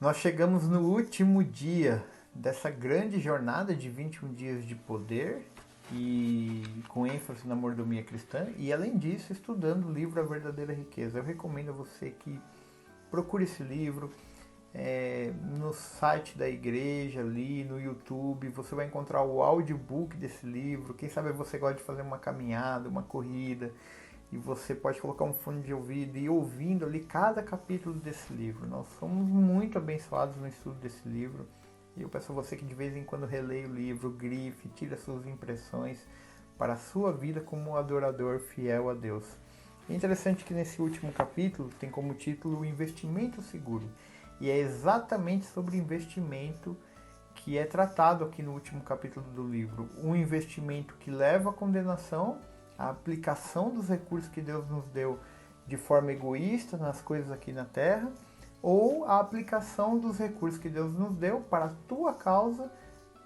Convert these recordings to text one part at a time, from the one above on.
Nós chegamos no último dia dessa grande jornada de 21 dias de poder e com ênfase na mordomia cristã e além disso estudando o livro A Verdadeira Riqueza. Eu recomendo a você que procure esse livro no site da igreja ali, no YouTube, você vai encontrar o audiobook desse livro. Quem sabe você gosta de fazer uma caminhada, uma corrida, e você pode colocar um fone de ouvido e ir ouvindo ali cada capítulo desse livro. Nós somos muito abençoados no estudo desse livro. E eu peço a você que de vez em quando releia o livro, grife, tire as suas impressões para a sua vida como um adorador fiel a Deus. É interessante que nesse último capítulo tem como título o investimento seguro. E é exatamente sobre investimento que é tratado aqui no último capítulo do livro. Um investimento que leva à condenação, a aplicação dos recursos que Deus nos deu de forma egoísta nas coisas aqui na terra, ou a aplicação dos recursos que Deus nos deu para a tua causa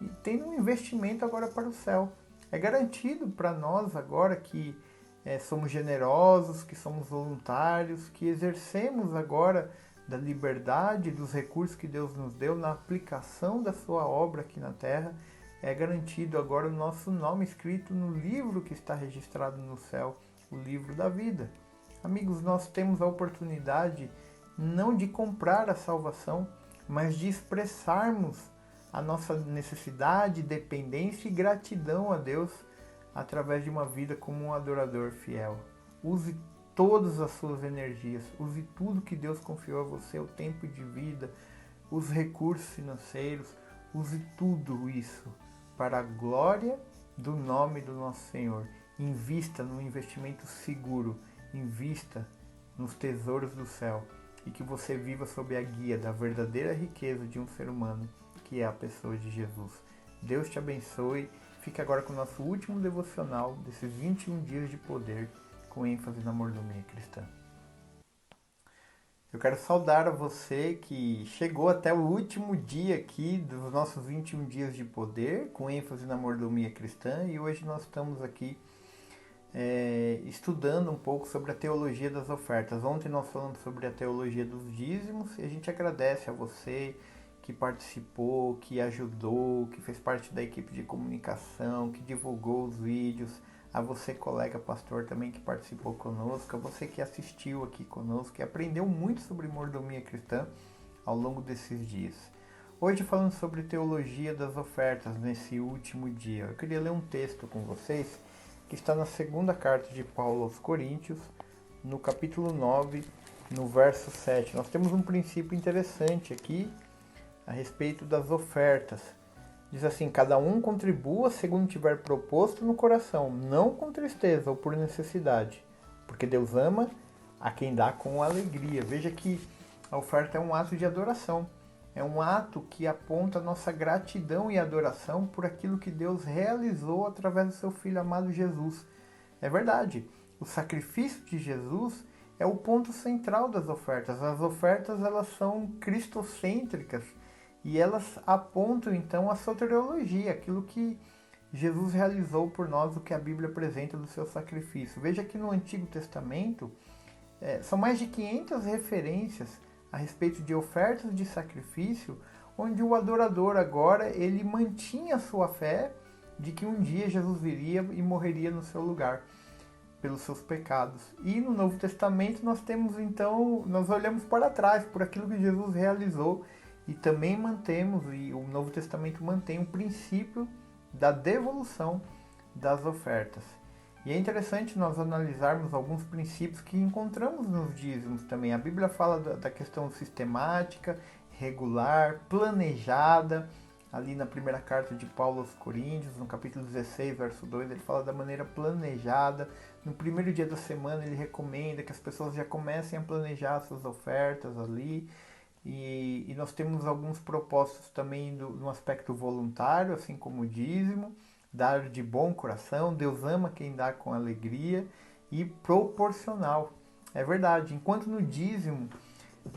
e tendo um investimento agora para o céu. É garantido para nós agora que somos generosos, que somos voluntários, que exercemos agora da liberdade, dos recursos que Deus nos deu na aplicação da sua obra aqui na terra. É garantido agora o nosso nome escrito no livro que está registrado no céu, o livro da vida. Amigos, nós temos a oportunidade não de comprar a salvação, mas de expressarmos a nossa necessidade, dependência e gratidão a Deus através de uma vida como um adorador fiel. Use todas as suas energias, use tudo que Deus confiou a você, o tempo de vida, os recursos financeiros, use tudo isso para a glória do nome do nosso Senhor. Invista no investimento seguro, invista nos tesouros do céu e que você viva sob a guia da verdadeira riqueza de um ser humano, que é a pessoa de Jesus. Deus te abençoe. Fique agora com o nosso último devocional desses 21 dias de poder, com ênfase na mordomia cristã. Eu quero saudar a você que chegou até o último dia aqui dos nossos 21 dias de poder, com ênfase na mordomia cristã, e hoje nós estamos aqui estudando um pouco sobre a teologia das ofertas. Ontem nós falamos sobre a teologia dos dízimos e a gente agradece a você que participou, que ajudou, que fez parte da equipe de comunicação, que divulgou os vídeos, a você, colega pastor, também que participou conosco, a você que assistiu aqui conosco, que aprendeu muito sobre mordomia cristã ao longo desses dias. Hoje falando sobre teologia das ofertas nesse último dia, eu queria ler um texto com vocês que está na segunda carta de Paulo aos Coríntios, no capítulo 9, no verso 7. Nós temos um princípio interessante aqui a respeito das ofertas. Diz assim: cada um contribua segundo tiver proposto no coração, não com tristeza ou por necessidade, porque Deus ama a quem dá com alegria. Veja que a oferta é um ato de adoração. É um ato que aponta a nossa gratidão e adoração por aquilo que Deus realizou através do seu Filho amado Jesus. É verdade, o sacrifício de Jesus é o ponto central das ofertas. As ofertas, elas são cristocêntricas e elas apontam então a soteriologia, aquilo que Jesus realizou por nós, o que a Bíblia apresenta do seu sacrifício. Veja que no Antigo Testamento são mais de 500 referências a respeito de ofertas de sacrifício, onde o adorador agora ele mantinha a sua fé de que um dia Jesus viria e morreria no seu lugar pelos seus pecados. E no Novo Testamento nós temos então, nós olhamos para trás por aquilo que Jesus realizou e também mantemos, e o Novo Testamento mantém o princípio da devolução das ofertas. E é interessante nós analisarmos alguns princípios que encontramos nos dízimos também. A Bíblia fala da questão sistemática, regular, planejada. Ali na primeira carta de Paulo aos Coríntios, no capítulo 16, verso 2, ele fala da maneira planejada. No primeiro dia da semana ele recomenda que as pessoas já comecem a planejar suas ofertas ali. E nós temos alguns propósitos também no aspecto voluntário, assim como o dízimo. Dar de bom coração, Deus ama quem dá com alegria, e proporcional. É verdade, enquanto no dízimo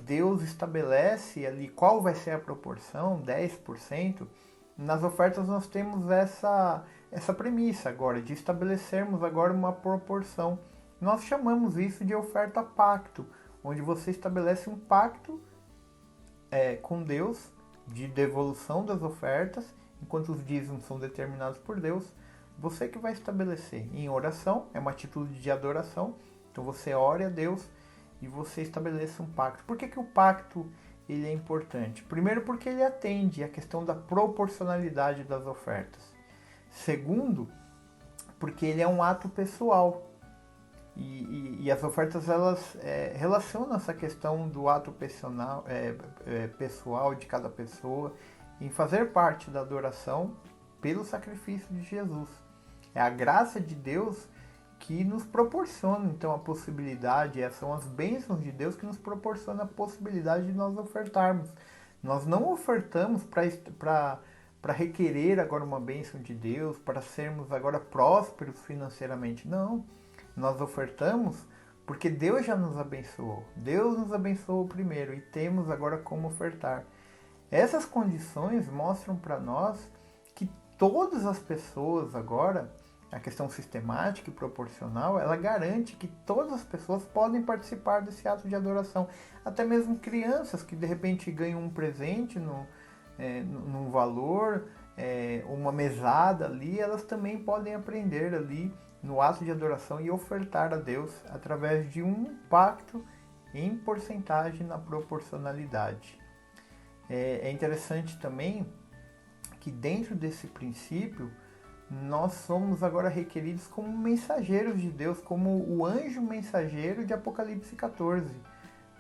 Deus estabelece ali qual vai ser a proporção, 10%, nas ofertas nós temos essa premissa agora, de estabelecermos agora uma proporção. Nós chamamos isso de oferta pacto, onde você estabelece um pacto com Deus, de devolução das ofertas, enquanto os dízimos são determinados por Deus, você que vai estabelecer em oração, é uma atitude de adoração, então você ore a Deus e você estabeleça um pacto. Por que o pacto ele é importante? Primeiro, porque ele atende à questão da proporcionalidade das ofertas. Segundo, porque ele é um ato pessoal. E as ofertas elas relacionam essa questão do ato pessoal de cada pessoa em fazer parte da adoração pelo sacrifício de Jesus. É a graça de Deus que nos proporciona então a possibilidade, são as bênçãos de Deus que nos proporciona a possibilidade de nós ofertarmos. Nós não ofertamos para requerer agora uma bênção de Deus, para sermos agora prósperos financeiramente. Não. Nós ofertamos porque Deus já nos abençoou. Deus nos abençoou primeiro e temos agora como ofertar. Essas condições mostram para nós que todas as pessoas agora, a questão sistemática e proporcional, ela garante que todas as pessoas podem participar desse ato de adoração. Até mesmo crianças que de repente ganham um presente num valor, uma mesada ali, elas também podem aprender ali no ato de adoração e ofertar a Deus através de um pacto em porcentagem na proporcionalidade. É interessante também que dentro desse princípio nós somos agora requeridos como mensageiros de Deus, como o anjo mensageiro de Apocalipse 14.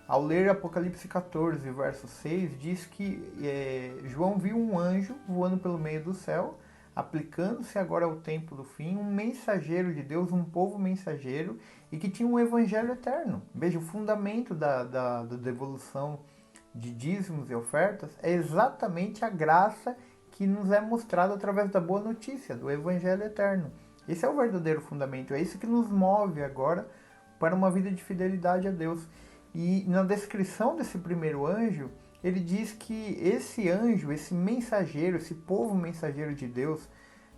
Ao ler Apocalipse 14, verso 6, diz que João viu um anjo voando pelo meio do céu, aplicando-se agora ao tempo do fim, um mensageiro de Deus, um povo mensageiro, e que tinha um evangelho eterno. Veja, o fundamento da devolução de dízimos e ofertas é exatamente a graça que nos é mostrada através da boa notícia, do evangelho eterno. Esse é o verdadeiro fundamento, é isso que nos move agora para uma vida de fidelidade a Deus. E na descrição desse primeiro anjo, ele diz que esse anjo, esse mensageiro, esse povo mensageiro de Deus,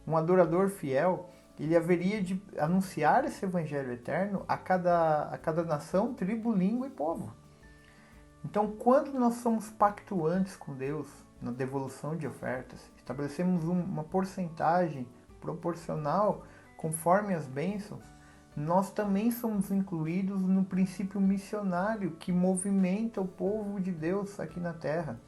um adorador fiel, ele haveria de anunciar esse evangelho eterno a cada nação, tribo, língua e povo. Então, quando nós somos pactuantes com Deus na devolução de ofertas, estabelecemos uma porcentagem proporcional conforme as bênçãos, nós também somos incluídos no princípio missionário que movimenta o povo de Deus aqui na Terra.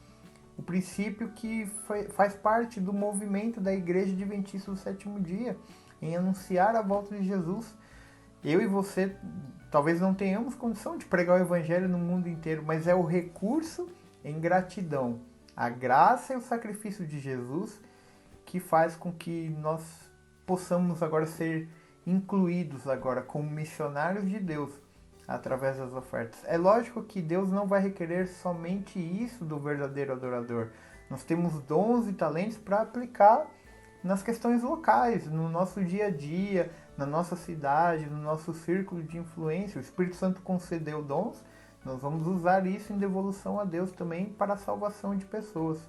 O princípio que faz parte do movimento da Igreja Adventista do Sétimo Dia, em anunciar a volta de Jesus. Eu e você talvez não tenhamos condição de pregar o Evangelho no mundo inteiro, mas é o recurso em gratidão, a graça e o sacrifício de Jesus que faz com que nós possamos agora ser incluídos agora como missionários de Deus através das ofertas. É lógico que Deus não vai requerer somente isso do verdadeiro adorador. Nós temos dons e talentos para aplicar nas questões locais, no nosso dia a dia, na nossa cidade, no nosso círculo de influência. O Espírito Santo concedeu dons, nós vamos usar isso em devolução a Deus também para a salvação de pessoas.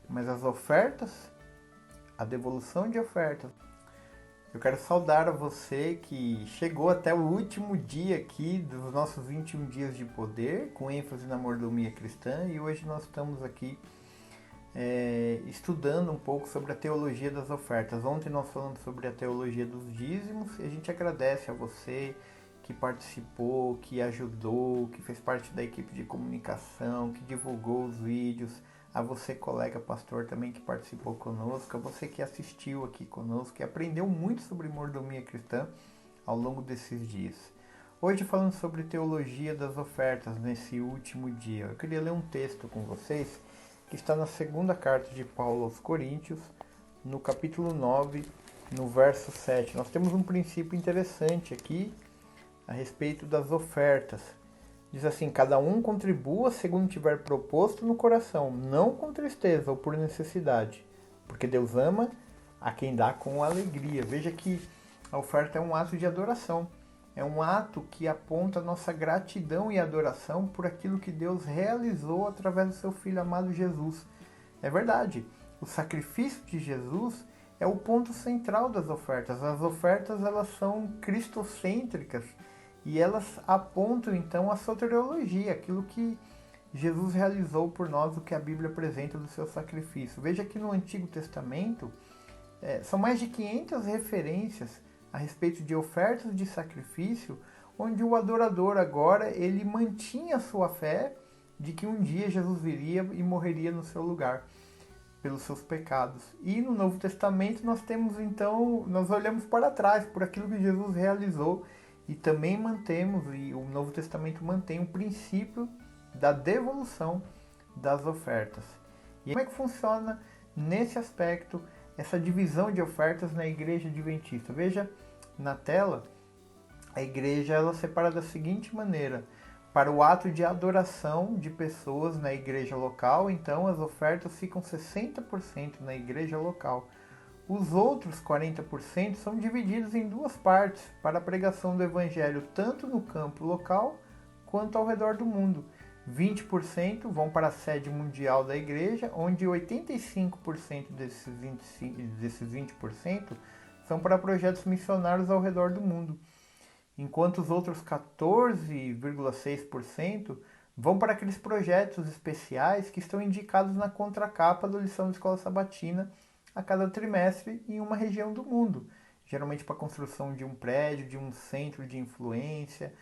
Mas as ofertas, a devolução de ofertas, eu quero saudar a você que chegou até o último dia aqui dos nossos 21 dias de poder, com ênfase na mordomia cristã, e hoje nós estamos aqui estudando um pouco sobre a teologia das ofertas. Ontem nós falamos sobre a teologia dos dízimos e a gente agradece a você que participou, que ajudou, que fez parte da equipe de comunicação, que divulgou os vídeos, a você, colega pastor, também que participou conosco, a você que assistiu aqui conosco, que aprendeu muito sobre mordomia cristã ao longo desses dias. Hoje, falando sobre teologia das ofertas, nesse último dia, eu queria ler um texto com vocês, que está na segunda carta de Paulo aos Coríntios, no capítulo 9, no verso 7. Nós temos um princípio interessante aqui, a respeito das ofertas. Diz assim: cada um contribua segundo tiver proposto no coração, não com tristeza ou por necessidade, porque Deus ama a quem dá com alegria. Veja que a oferta é um ato de adoração. É um ato que aponta a nossa gratidão e adoração por aquilo que Deus realizou através do seu Filho amado Jesus. É verdade, o sacrifício de Jesus é o ponto central das ofertas. As ofertas, elas são cristocêntricas, e elas apontam então a soteriologia, aquilo que Jesus realizou por nós o que a Bíblia apresenta do seu sacrifício. Veja que no Antigo Testamento são mais de 500 referências a respeito de ofertas de sacrifício, onde o adorador agora ele mantinha a sua fé de que um dia Jesus viria e morreria no seu lugar pelos seus pecados. E no Novo Testamento nós temos então, nós olhamos para trás por aquilo que Jesus realizou e também mantemos, e o Novo Testamento mantém o princípio da devolução das ofertas. E como é que funciona nesse aspecto essa divisão de ofertas na igreja adventista? Veja na tela, a igreja ela separa da seguinte maneira: para o ato de adoração de pessoas na igreja local, então as ofertas ficam 60% na igreja local. Os outros 40% são divididos em duas partes para a pregação do evangelho, tanto no campo local quanto ao redor do mundo. 20% vão para a sede mundial da igreja, onde 85% desses 20% são para projetos missionários ao redor do mundo, enquanto os outros 14,6% vão para aqueles projetos especiais que estão indicados na contracapa da lição de escola sabatina a cada trimestre em uma região do mundo, geralmente para a construção de um prédio, de um centro de influência,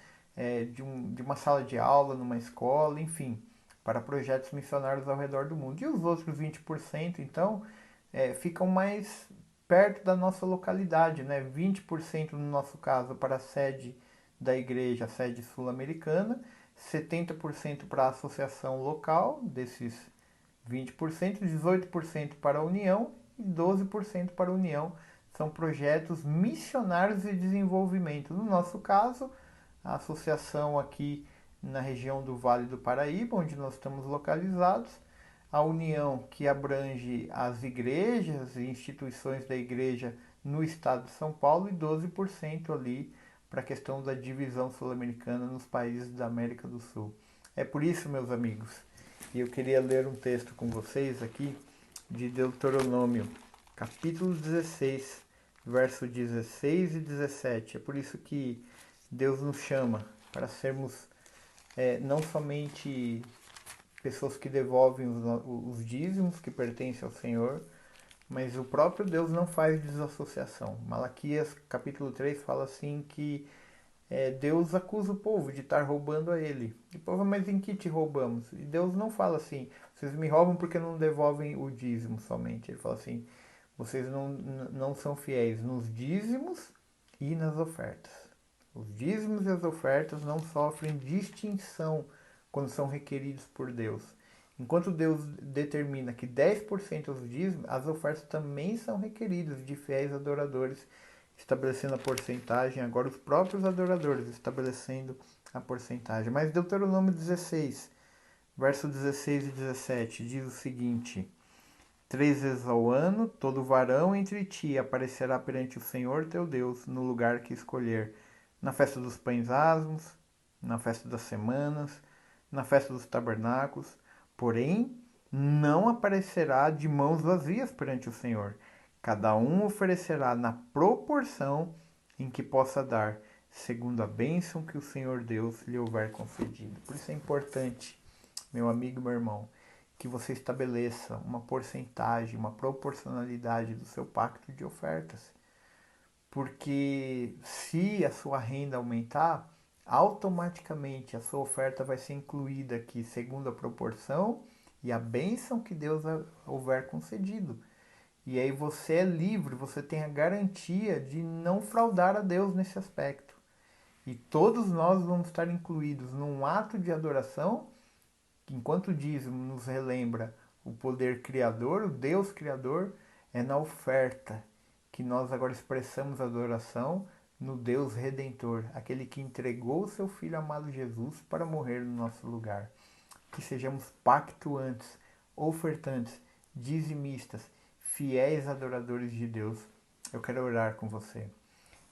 de uma sala de aula numa escola, enfim, para projetos missionários ao redor do mundo. E os outros 20%, então, ficam mais perto da nossa localidade, né? 20% no nosso caso para a sede da igreja, a sede sul-americana, 70% para a associação local, desses 20%, 18% para a União e 12% para a União. São projetos missionários de desenvolvimento. No nosso caso, a associação aqui na região do Vale do Paraíba, onde nós estamos localizados, a União, que abrange as igrejas e instituições da igreja no estado de São Paulo, e 12% ali para a questão da divisão sul-americana nos países da América do Sul. É por isso, meus amigos, e eu queria ler um texto com vocês aqui de Deuteronômio, capítulo 16, verso 16 e 17. É por isso que Deus nos chama para sermos não somente pessoas que devolvem os dízimos que pertencem ao Senhor, mas o próprio Deus não faz desassociação. Malaquias capítulo 3 fala assim que Deus acusa o povo de estar roubando a ele. E o povo, mas em que te roubamos? E Deus não fala assim, vocês me roubam porque não devolvem o dízimo somente. Ele fala assim, vocês não são fiéis nos dízimos e nas ofertas. Os dízimos e as ofertas não sofrem distinção quando são requeridos por Deus. Enquanto Deus determina que 10% dos dízimos, as ofertas também são requeridas de fiéis adoradores, estabelecendo a porcentagem. Agora os próprios adoradores estabelecendo a porcentagem. Mas Deuteronômio 16, verso 16 e 17 diz o seguinte: 3 vezes ao ano, todo varão entre ti aparecerá perante o Senhor teu Deus no lugar que escolher, na festa dos pães asmos, na festa das semanas, na festa dos tabernáculos, porém não aparecerá de mãos vazias perante o Senhor. Cada um oferecerá na proporção em que possa dar, segundo a bênção que o Senhor Deus lhe houver concedido. Por isso é importante, meu amigo e meu irmão, que você estabeleça uma porcentagem, uma proporcionalidade do seu pacto de ofertas. Porque se a sua renda aumentar, automaticamente a sua oferta vai ser incluída aqui segundo a proporção e a bênção que Deus houver concedido. E aí você é livre, você tem a garantia de não fraudar a Deus nesse aspecto. E todos nós vamos estar incluídos num ato de adoração, que enquanto o dízimo nos relembra o poder criador, o Deus criador, é na oferta que nós agora expressamos a adoração no Deus Redentor, aquele que entregou o seu Filho amado Jesus para morrer no nosso lugar. Que sejamos pactuantes, ofertantes, dizimistas, fiéis adoradores de Deus. Eu quero orar com você.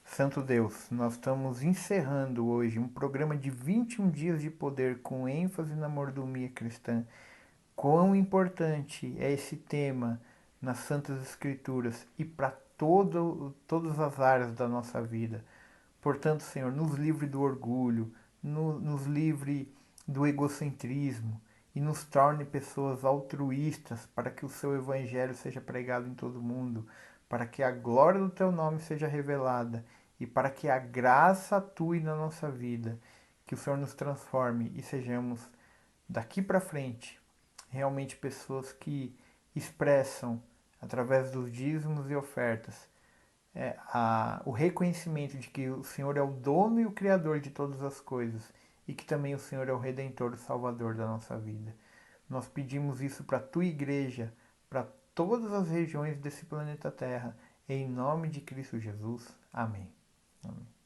Santo Deus, nós estamos encerrando hoje um programa de 21 dias de poder com ênfase na mordomia cristã. Quão importante é esse tema nas Santas Escrituras e para todas as áreas da nossa vida. Portanto, Senhor, nos livre do orgulho, nos livre do egocentrismo e nos torne pessoas altruístas para que o seu evangelho seja pregado em todo o mundo, para que a glória do teu nome seja revelada e para que a graça atue na nossa vida, que o Senhor nos transforme e sejamos daqui para frente realmente pessoas que expressam através dos dízimos e ofertas o reconhecimento de que o Senhor é o dono e o criador de todas as coisas e que também o Senhor é o redentor, o salvador da nossa vida. Nós pedimos isso para a tua igreja, para todas as regiões desse planeta Terra, em nome de Cristo Jesus. Amém. Amém.